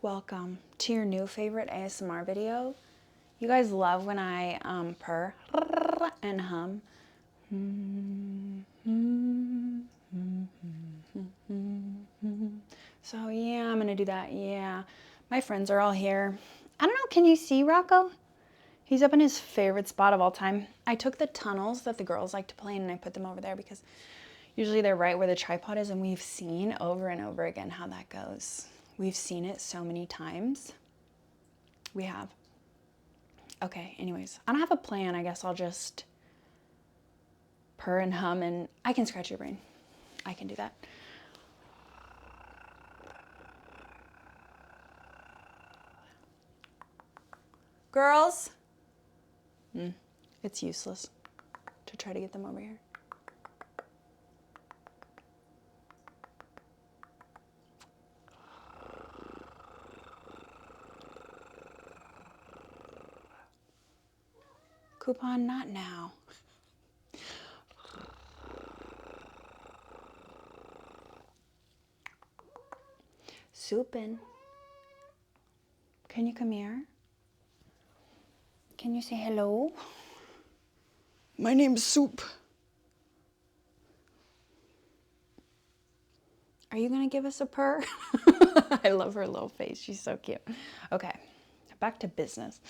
Welcome to your new favorite ASMR video. You guys love when I purr and hum. So yeah, I'm gonna do that. Yeah, my friends are all here. I don't know, can you see Rocco? He's up in his favorite spot of all time. I took the tunnels that the girls like to play in and I put them over there because usually they're right where the tripod is, and we've seen over and over again how that goes. We've seen it so many times. We have. Okay, anyways, I don't have a plan. I guess I'll just purr and hum, and I can scratch your brain. I can do that. Girls? It's useless to try to get them over here. Coupon, not now. Soupin. Can you come here? Can you say hello? My name's Soup. Are you gonna give us a purr? I love her little face. She's so cute. Okay, back to business.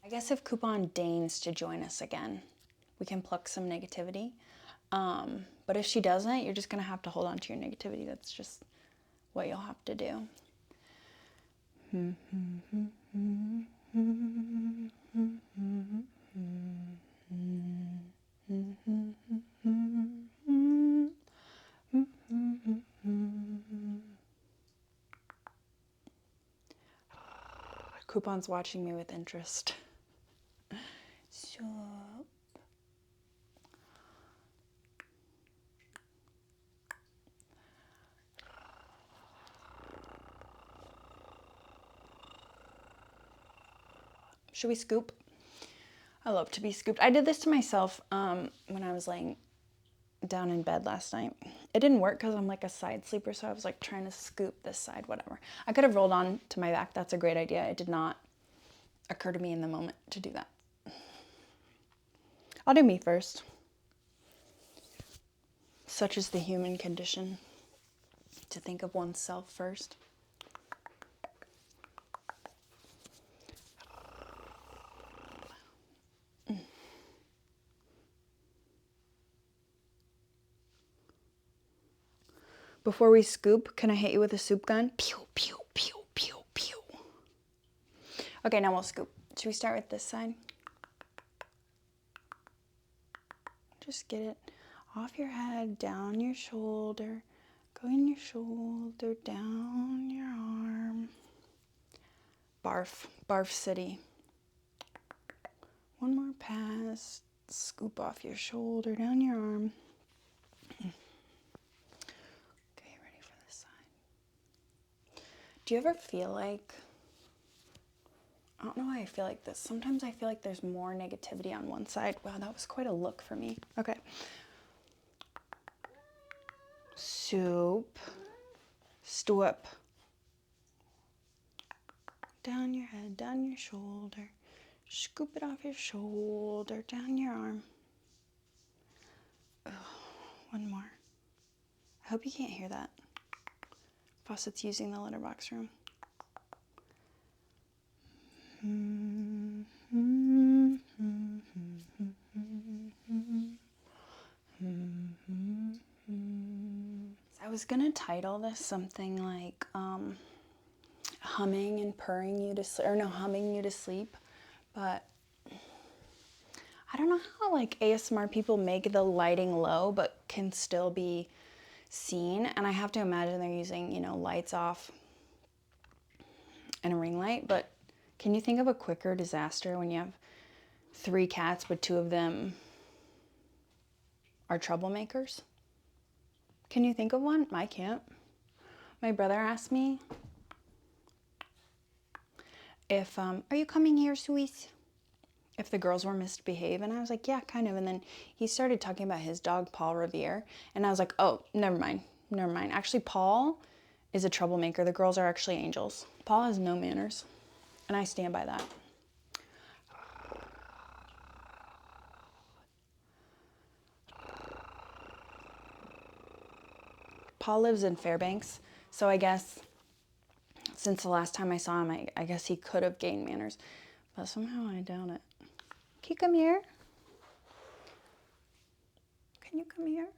I guess if Coupon deigns to join us again, we can pluck some negativity. But if she doesn't, you're just gonna have to hold on to your negativity. That's just what you'll have to do. Coupon's watching me with interest. So should we scoop? I love to be scooped. I did this to myself when I was laying down in bed last night. It didn't work because I'm like a side sleeper, so I was like trying to scoop this side, whatever. I could have rolled on to my back. That's a great idea. It did not occur to me in the moment to do that. I'll do me first. Such is the human condition, to think of oneself first. Before we scoop, can I hit you with a soup gun? Pew, pew, pew, pew, pew. Okay, now we'll scoop. Should we start with this side? Just get it off your head, down your shoulder, going your shoulder, down your arm. Barf, barf city. One more pass, scoop off your shoulder, down your arm. Okay, ready for this side. Do you ever feel like, I don't know why I feel like this. Sometimes I feel like there's more negativity on one side. Wow, that was quite a look for me. Okay. Soup. Stop. Down your head, down your shoulder. Scoop it off your shoulder, down your arm. Oh, one more. I hope you can't hear that. Faucet's using the litter box room. I was gonna title this something like humming and purring you to sleep, or no, humming you to sleep, but I don't know how like ASMR people make the lighting low but can still be seen, and I have to imagine they're using, you know, lights off and a ring light. But can you think of a quicker disaster when you have 3 cats but 2 of them are troublemakers? Can you think of one? I can't. My brother asked me if, are you coming here, Suis? If the girls were misbehaved. And I was like, yeah, kind of. And then he started talking about his dog, Paul Revere. And I was like, oh, never mind. Never mind. Actually, Paul is a troublemaker. The girls are actually angels. Paul has no manners. And I stand by that. Paul lives in Fairbanks. So I guess since the last time I saw him, I guess he could have gained manners. But somehow I doubt it. Can you come here? Can you come here?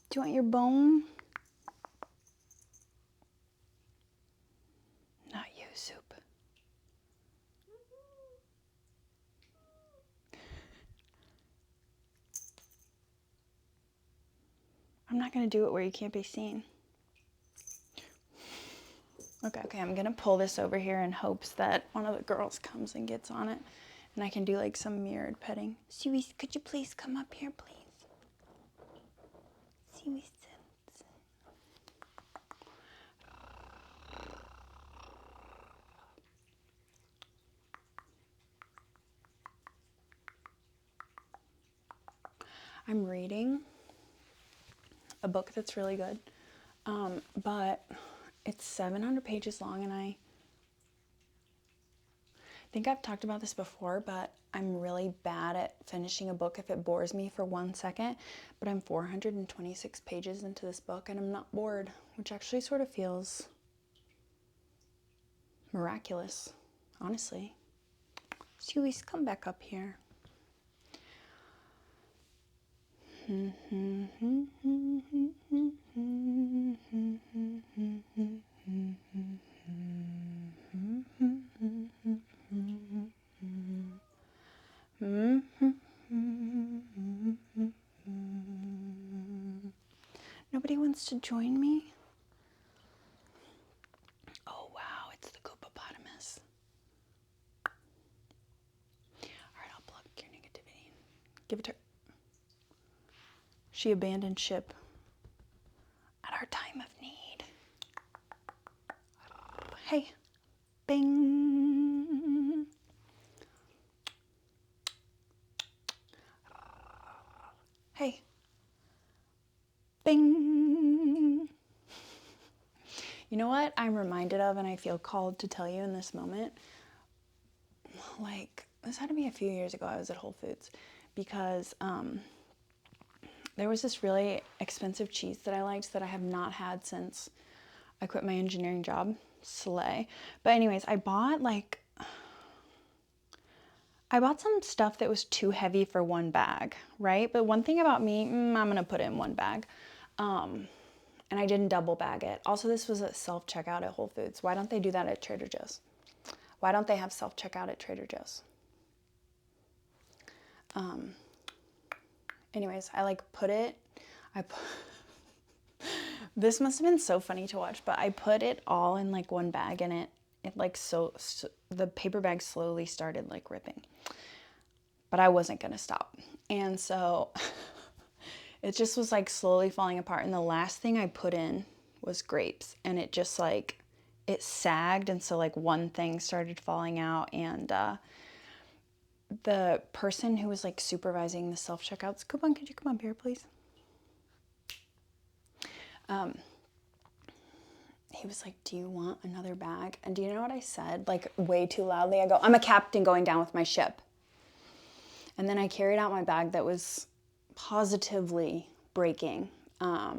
Do you want your bone? Not you, Soup. I'm not going to do it where you can't be seen. Okay, I'm going to pull this over here in hopes that one of the girls comes and gets on it. And I can do like some mirrored petting. Suis, could you please come up here, please? Suis. I'm reading a book that's really good, but it's 700 pages long, and I think I've talked about this before, but I'm really bad at finishing a book if it bores me for 1 second. But I'm 426 pages into this book, and I'm not bored, which actually sort of feels miraculous, honestly. Suis, come back up here. Nobody wants to join me? Oh wow, it's the Koopopotamus. Alright, I'll plug your negativity. Give it to her. She abandoned ship at our time of need. Hey, bing. Hey, bing. You know what I'm reminded of, and I feel called to tell you in this moment? Like, this had to be a few years ago. I was at Whole Foods because there was this really expensive cheese that I liked that I have not had since I quit my engineering job. Slay. But anyways, I bought some stuff that was too heavy for one bag, right? But one thing about me, I'm gonna put it in one bag. And I didn't double bag it. Also, this was a self-checkout at Whole Foods. Why don't they do that at Trader Joe's? Why don't they have self-checkout at Trader Joe's? Anyways, I put it, this must have been so funny to watch, but I put it all in one bag, and so the paper bag slowly started ripping. But I wasn't gonna stop. And so it just was slowly falling apart. And the last thing I put in was grapes, and it just it sagged. And so one thing started falling out, and the person who was supervising the self-checkouts, Coupon, could you come up here, please? He was like, do you want another bag? And do you know what I said? Way too loudly. I go, I'm a captain going down with my ship. And then I carried out my bag that was positively breaking. I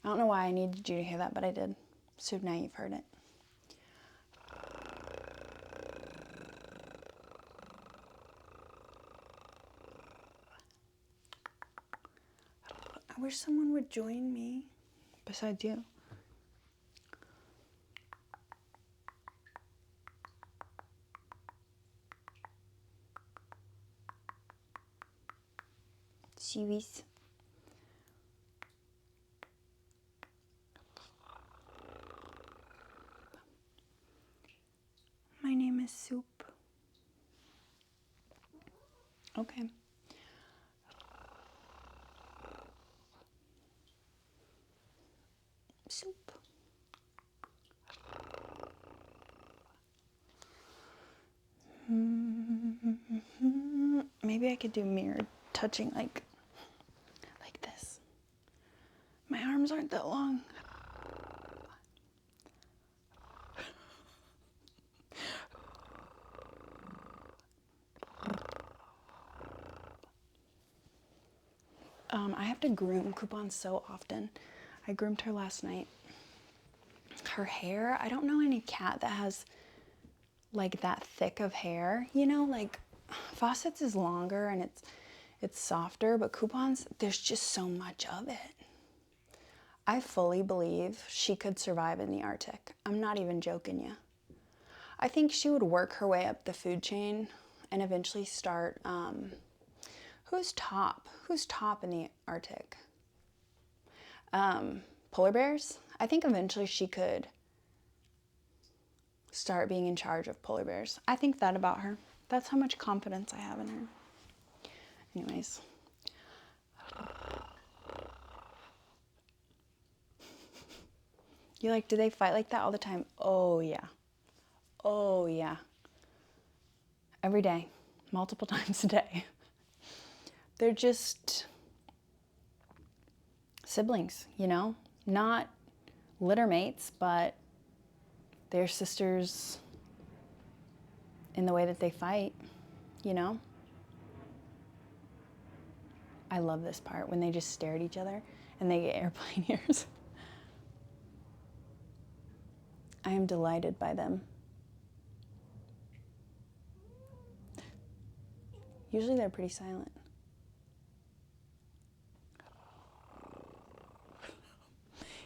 don't know why I needed you to hear that, but I did. So now you've heard it. I wish someone would join me besides you. Suis. My name is Soup. Okay. Soup. maybe I could do mirror touching like this. My arms aren't that long. I have to groom Coupon so often. I groomed her last night. Her hair, I don't know any cat that has like that thick of hair, you know, like Fawcett's is longer and it's softer, but Coupon's, there's just so much of it. I fully believe she could survive in the Arctic. I'm not even joking you. I think she would work her way up the food chain and eventually start, who's top? Who's top in the Arctic? Polar bears? I think eventually she could start being in charge of polar bears. I think that about her. That's how much confidence I have in her. Anyways. You're like, do they fight like that all the time? Oh, yeah. Oh, yeah. Every day. Multiple times a day. They're just siblings, you know? Not litter mates, but they're sisters in the way that they fight, you know? I love this part when they just stare at each other and they get airplane ears. I am delighted by them. Usually they're pretty silent.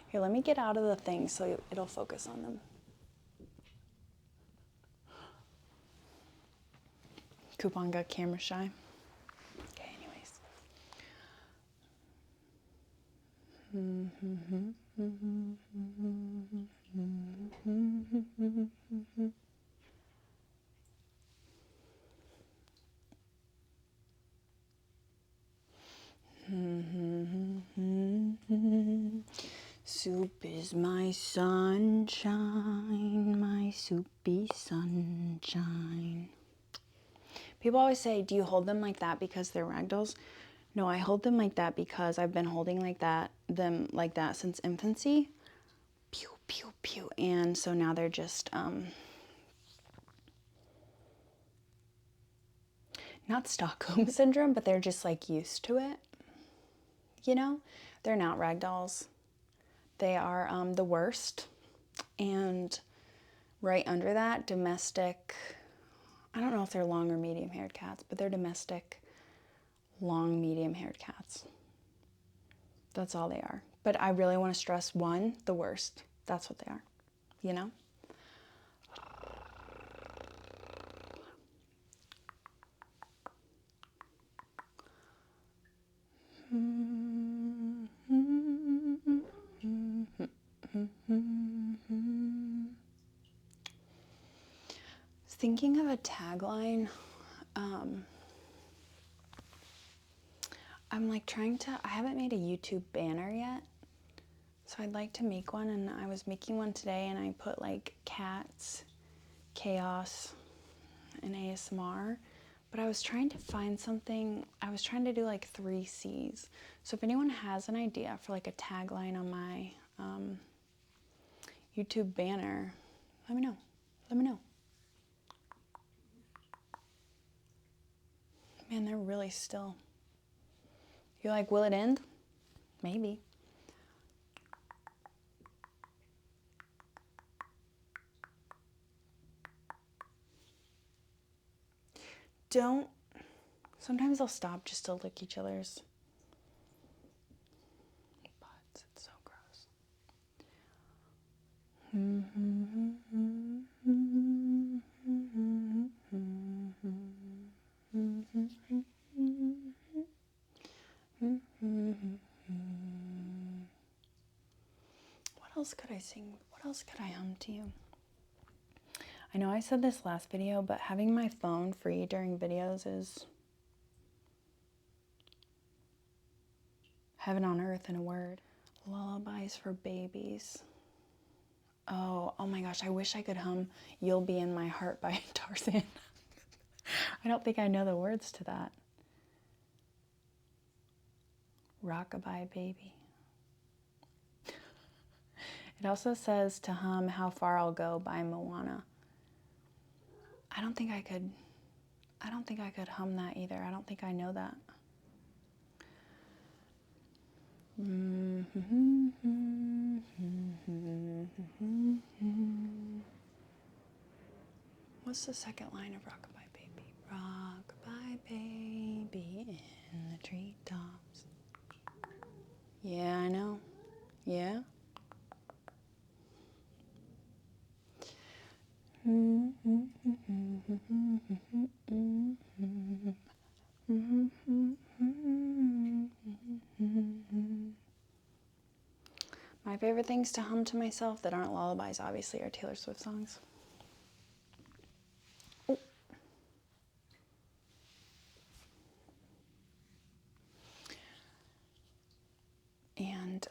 Here, let me get out of the thing so it'll focus on them. Coupon got camera shy. Okay, anyways. Soup is my sunshine, my soupy sunshine. People always say, do you hold them like that because they're ragdolls? No, I hold them like that because I've been holding them like that since infancy. Pew, pew, pew. And so now they're just, not Stockholm syndrome, but they're just like used to it. You know, they're not ragdolls. They are the worst. And right under that, domestic, I don't know if they're long or medium haired cats, but they're domestic, long, medium haired cats. That's all they are. But I really want to stress one, the worst. That's what they are, you know? Thinking of a tagline, I'm like I haven't made a YouTube banner yet, so I'd like to make one, and I was making one today, and I put like cats, chaos, and ASMR, but I was trying to find something, I was trying to do like 3 C's, so if anyone has an idea for like a tagline on my YouTube banner, let me know. Man, they're really still. You're like, will it end? Maybe. Sometimes they'll stop just to lick each other's butts. It's so gross. What else could I sing? What else could I hum to you? I know I said this last video, but having my phone free during videos is heaven on earth in a word. Lullabies for babies. Oh my gosh, I wish I could hum You'll Be in My Heart by Tarzan. I don't think I know the words to that. Rockabye Baby. It also says to hum How Far I'll Go by Moana. I don't think I could hum that either. I don't think I know that. What's the second line of Rockabye Baby? Rockabye Baby in the treetops. Yeah, I know. Yeah. My favorite things to hum to myself that aren't lullabies, obviously, are Taylor Swift songs. Oh. And,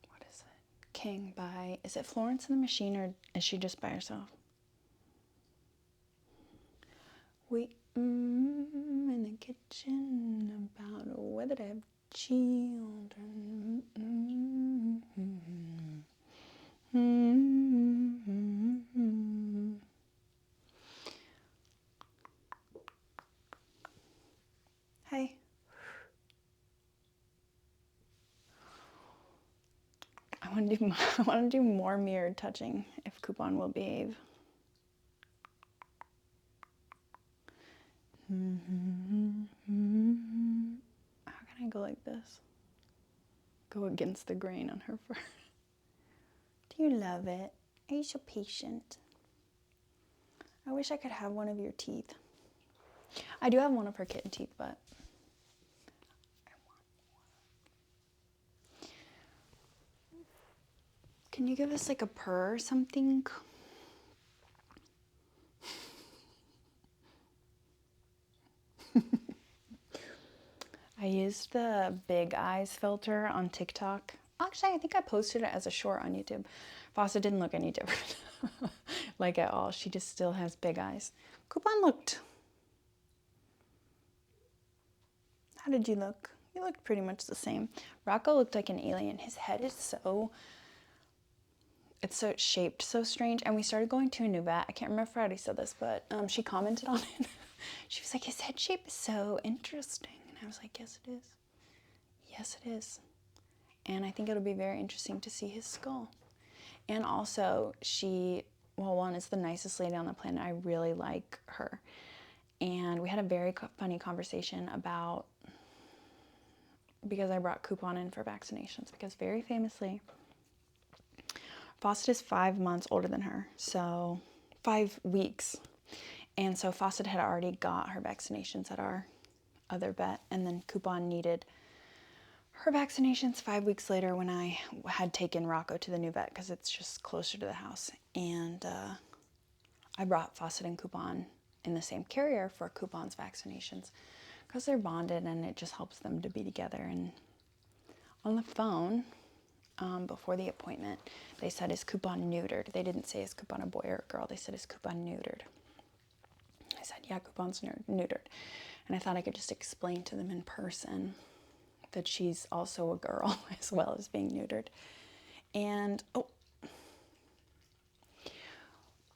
what is it? King by, is it Florence and the Machine, or is she just by herself? We in the kitchen about whether to have children. Hey. I want to do more mirrored touching if Coupon will behave. How can I go like this? Go against the grain on her fur. Do you love it? Are you so patient? I wish I could have one of your teeth. I do have one of her kitten teeth, but I want more. Can you give us like a purr or something? I used the big eyes filter on TikTok. Actually, I think I posted it as a short on YouTube. Fawcett didn't look any different, like at all. She just still has big eyes. Coupon looked. How did you look? You looked pretty much the same. Rocco looked like an alien. His head is so, it's shaped so strange. And we started going to a new vet. I can't remember if I already said this, but she commented on it. She was like, his head shape is so interesting. And I was like, yes, it is. Yes, it is. And I think it'll be very interesting to see his skull. And also, one is the nicest lady on the planet. I really like her. And we had a very funny conversation about, because I brought Coupon in for vaccinations, because very famously, Fawcett is 5 months older than her, so 5 weeks. And so Fawcett had already got her vaccinations at our other vet, and then Coupon needed her vaccinations 5 weeks later when I had taken Rocco to the new vet because it's just closer to the house. And I brought Fawcett and Coupon in the same carrier for Coupon's vaccinations because they're bonded and it just helps them to be together. And on the phone, before the appointment, they said, is Coupon neutered? They didn't say, is Coupon a boy or a girl? They said, is Coupon neutered? I said, yeah, Coupon's neutered. And I thought I could just explain to them in person that she's also a girl as well as being neutered. And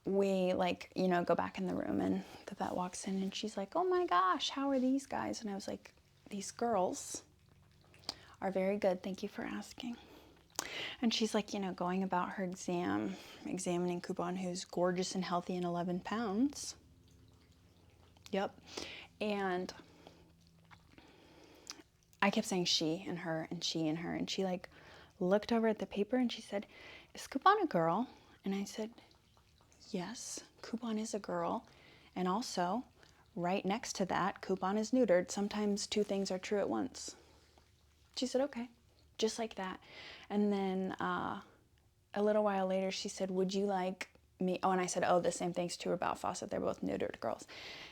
we go back in the room, and the vet walks in and she's like, oh my gosh, how are these guys? And I was like, these girls are very good, thank you for asking. And she's like, going about her examining Coupon, who's gorgeous and healthy and 11 pounds. Yep. And I kept saying she and her and she and her, and she looked over at the paper and she said, is Coupon a girl? And I said, yes, Coupon is a girl. And also, right next to that, Coupon is neutered. Sometimes two things are true at once. She said, okay, just like that. And then a little while later, she said, would you like me? Oh, and I said, oh, the same thing's true about Fawcett. They're both neutered girls.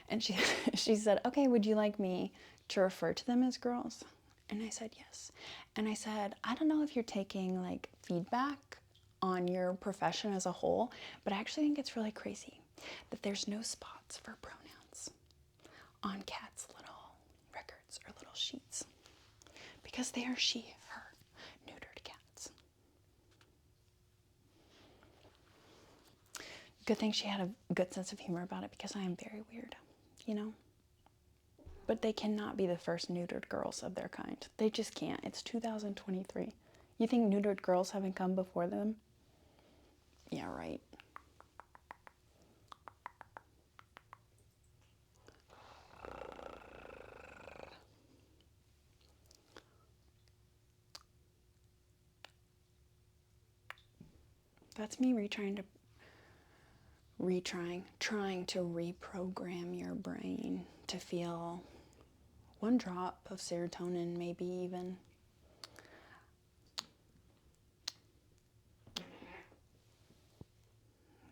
And she said, okay, would you like me to refer to them as girls? And I said, yes. And I said, I don't know if you're taking feedback on your profession as a whole, but I actually think it's really crazy that there's no spots for pronouns. on cats' little records or little sheets because they are her neutered cats. Good thing she had a good sense of humor about it because I am very weird, you know? But they cannot be the first neutered girls of their kind. They just can't. It's 2023. You think neutered girls haven't come before them? Yeah, right. That's me trying to reprogram your brain to feel one drop of serotonin, maybe even.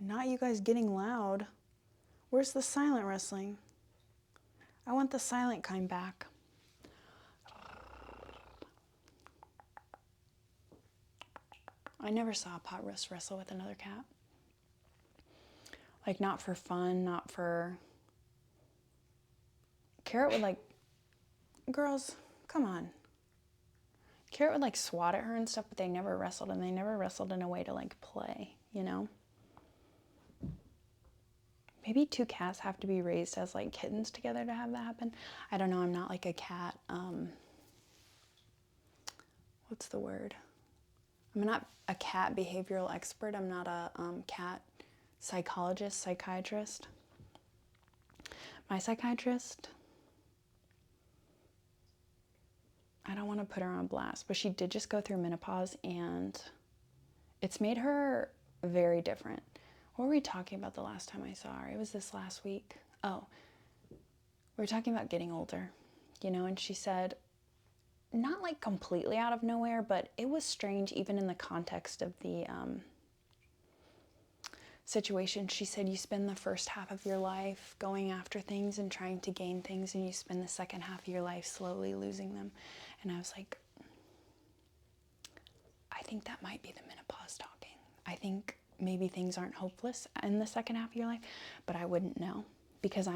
Not you guys getting loud. Where's the silent wrestling? I want the silent kind back. I never saw a potroast wrestle with another cat. Like, not for fun, not for... Carrot would, like... Girls, come on. Carrot would, like, swat at her and stuff, but they never wrestled, and they never wrestled in a way to, like, play, you know? Maybe two cats have to be raised as, like, kittens together to have that happen. I don't know, I'm not, like, a cat, what's the word? I'm not a cat behavioral expert. I'm not a cat psychologist, psychiatrist. My psychiatrist, I don't want to put her on blast, but she did just go through menopause and it's made her very different. What were we talking about the last time I saw her? It was this last week. Oh, we were talking about getting older, you know, and she said, not like completely out of nowhere, but it was strange even in the context of the situation. She said you spend the first half of your life going after things and trying to gain things, and you spend the second half of your life slowly losing them. And I was like, I think that might be the menopause talking. I think maybe things aren't hopeless in the second half of your life, but I wouldn't know because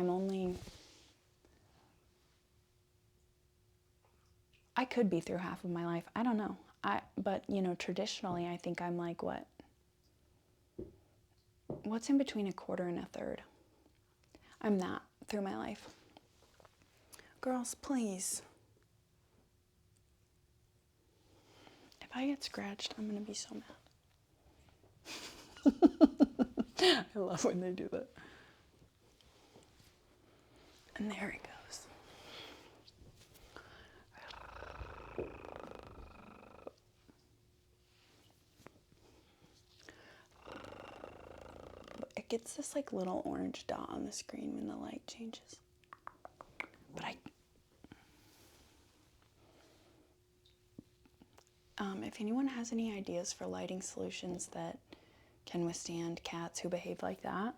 I could be through half of my life. I don't know. But you know, traditionally, I think I'm like, what's in between a quarter and a third? I'm that through my life. Girls, please. If I get scratched, I'm gonna be so mad. I love when they do that. And there it goes. It gets this like little orange dot on the screen when the light changes. But if anyone has any ideas for lighting solutions that can withstand cats who behave like that,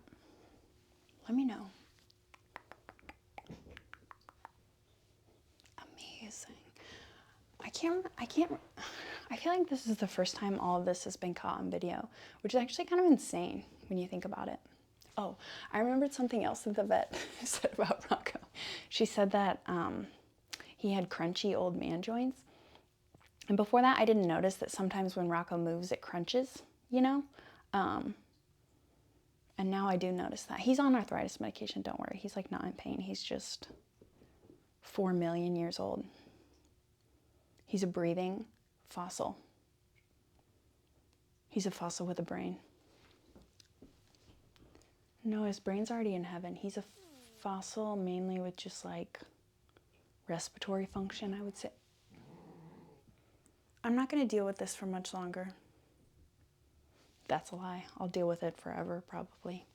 let me know. Amazing. I feel like this is the first time all of this has been caught on video, which is actually kind of insane when you think about it. Oh, I remembered something else that the vet said about Rocco. She said that he had crunchy old man joints. And before that, I didn't notice that sometimes when Rocco moves, it crunches, you know? And now I do notice that. He's on arthritis medication, don't worry. He's like not in pain. He's just 4 million years old. He's a breathing fossil. He's a fossil with a brain. No, his brain's already in heaven. He's a fossil mainly with just like respiratory function, I would say. I'm not going to deal with this for much longer. That's a lie. I'll deal with it forever, probably.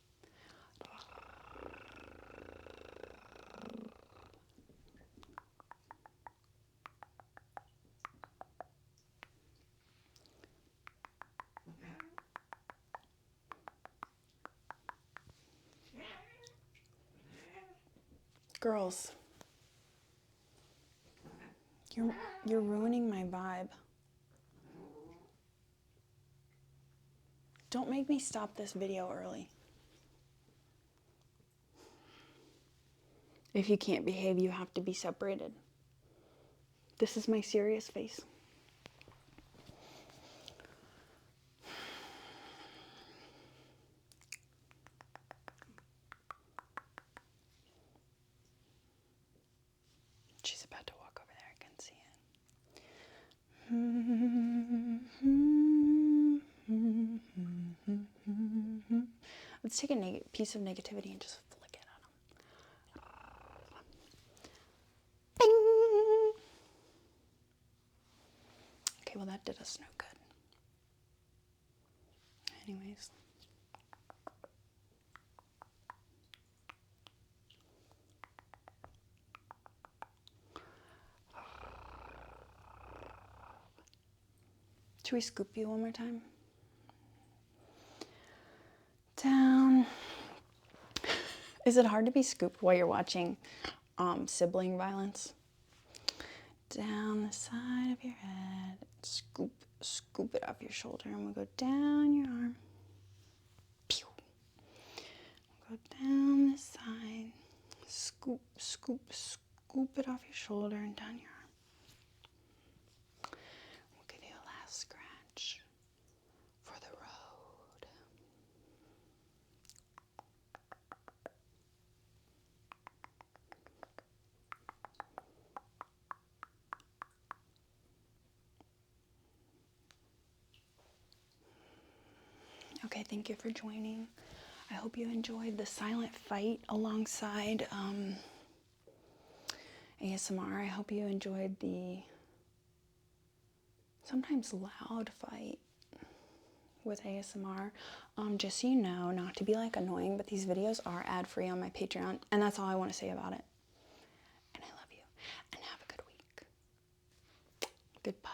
Girls, you're ruining my vibe. Don't make me stop this video early. If you can't behave, you have to be separated. This is my serious face. She's about to walk over there. I can see it. Let's take a piece of negativity and just flick it at him. Bing! Okay, well that did us no good. Anyways. Should we scoop you one more time? Down. Is it hard to be scooped while you're watching sibling violence? Down the side of your head. Scoop it off your shoulder, and we'll go down your arm. Pew. We'll go down this side. Scoop it off your shoulder and down your arm. We'll give you a last scratch for the road. Okay, thank you for joining. I hope you enjoyed the silent fight alongside ASMR. I hope you enjoyed the sometimes loud fight with ASMR. Just so you know, not to be like annoying, but these videos are ad-free on my Patreon, and that's all I want to say about it. And I love you, and have a good week. Goodbye.